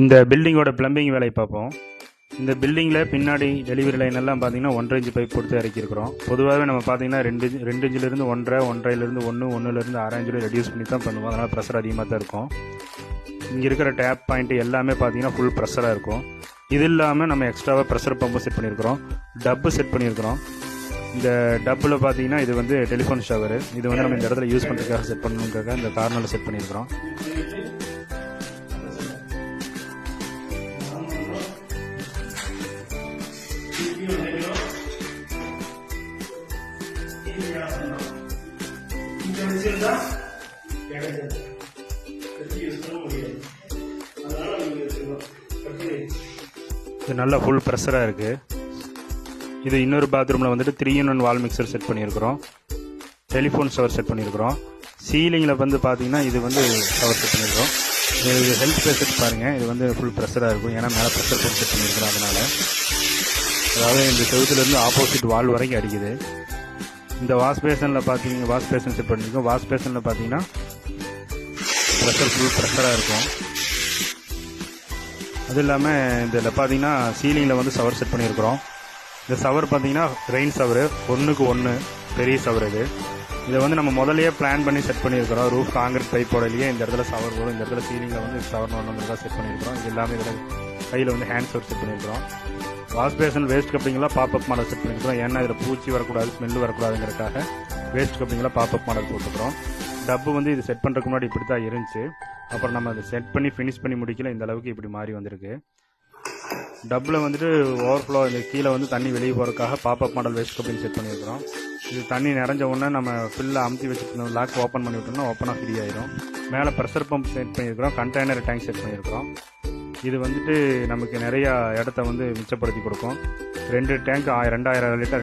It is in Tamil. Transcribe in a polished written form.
இந்த பில்டிங்கோட பிளம்பிங் வேலையை பார்ப்போம். இந்த பில்டிங்கில் பின்னாடி டெலிவரி லைன் எல்லாம் பார்த்தீங்கன்னா 1.5 இன்ச் பைப் கொடுத்து இறக்கியிருக்கிறோம். பொதுவாகவே நம்ம பார்த்தீங்கன்னா 2 இன்ச்சிலிருந்து 1.5, 1.5லேருந்து 1, 1லேருந்து 6 இன்ச்சில் ரெடியூஸ் பண்ணி தான் பண்ணுவோம். அதனால் ப்ரெஷர் அதிகமாக தான் இருக்கும். இங்கே இருக்கிற டேப் பாயிண்ட் எல்லாமே பார்த்தீங்கன்னா ஃபுல் ப்ரெஷராக இருக்கும். இது இல்லாமல் நம்ம எக்ஸ்ட்ராவாக ப்ரெஷர் பம்பு செட் பண்ணியிருக்கிறோம், டப்பு செட் பண்ணியிருக்கிறோம். இந்த டப்பில் பார்த்தீங்கன்னா இது வந்து டெலிஃபோன் ஷவர். இது வந்து நம்ம இந்த இடத்துல யூஸ் பண்ணுறதுக்காக செட் பண்ணணுங்கிறதுக்காக இந்த கார்னரில் செட் பண்ணியிருக்கிறோம். இது நல்லா ஃபுல் ப்ரெஷராக இருக்குது. இது இன்னொரு பாத்ரூமில் வந்துட்டு 3-in-1 வால் மிக்சர் செட் பண்ணியிருக்கிறோம், டெலிஃபோன் ஷவர் செட் பண்ணியிருக்கிறோம். சீலிங்கில் வந்து பார்த்தீங்கன்னா இது வந்து ஷவர் செட் பண்ணியிருக்கிறோம். இது ஹெல்த் பேசட் பாருங்கள், இது வந்து ஃபுல் ப்ரெஷராக இருக்கும். ஏன்னா மேலே ப்ரெஷர் போட்டு செட் பண்ணியிருக்கிறோம். அதனால் அதாவது இந்த செவுத்துலேருந்து ஆப்போசிட் வால் வரைக்கும் அடிக்குது. இந்த வாஷ் பேசனில் பார்த்தீங்கன்னா வாஷ் பேசன் செட் பண்ணியிருக்கோம். வாஷ் பேசனில் பார்த்தீங்கன்னா ப்ரெஷர் ஃபுல் ப்ரெஷராக இருக்கும். அது இல்லாமல் இதில் பார்த்தீங்கன்னா சீலிங்கில் வந்து ஷவர் செட் பண்ணியிருக்கிறோம். இந்த ஷவர் பார்த்தீங்கன்னா ரெயின் ஷவர் 1:1 பெரிய ஷவர். இதை வந்து நம்ம முதலையே பிளான் பண்ணி செட் பண்ணியிருக்கிறோம். ரூஃப் காங்கிரீட் பைப்போடலையே இந்த இடத்துல ஷவர் போடும், இந்த இடத்துல சீலிங்கில் வந்து ஷவர் தான் செட் பண்ணியிருக்கிறோம். இது எல்லாமே இதில் கையில் வந்து ஹேண்ட் ஷவர் செட் பண்ணியிருக்கிறோம். வாஷ் பேசன் வேஸ்ட் கப்பிங்கெலாம் பாப்அப் மாடல் செட் பண்ணியிருக்கிறோம். ஏன்னா இதில் பூச்சி வரக்கூடாது, ஸ்மெல் வரக்கூடாதுங்கிறதுக்காக வேஸ்ட் கப்பிங்கெலாம் பாப்அப் மாடல் போட்டுக்கிறோம். டப்பு வந்து இது செட் பண்ணுறதுக்கு முன்னாடி இப்படி தான் இருந்துச்சு. அப்புறம் நம்ம அதை செட் பண்ணி ஃபினிஷ் பண்ணி முடிக்கல, இந்த அளவுக்கு இப்படி மாறி வந்திருக்கு. டப்பில் வந்துட்டு ஓவர்ஃப்ளோ இந்த கீழே வந்து தண்ணி வெளியே போகிறதுக்காக pop-up model waste cupping set பண்ணியிருக்கிறோம். இது தண்ணி நிறைஞ்ச உடனே நம்ம ஃபில்லில் அமுத்தி வச்சுட்டு லாக் ஓப்பன் பண்ணி விட்டோம்னா ஓப்பனாக ஃப்ரீ ஆயிரும். மேலே ப்ரெஷர் பம்ப் செட் பண்ணியிருக்கிறோம், கண்டெய்னர் டேங்க் செட் பண்ணியிருக்கிறோம். இது வந்துட்டு நமக்கு நிறையா இடத்த வந்து மிச்சப்படுத்தி கொடுக்கும். 2 டேங்க் 2000 லிட்டர்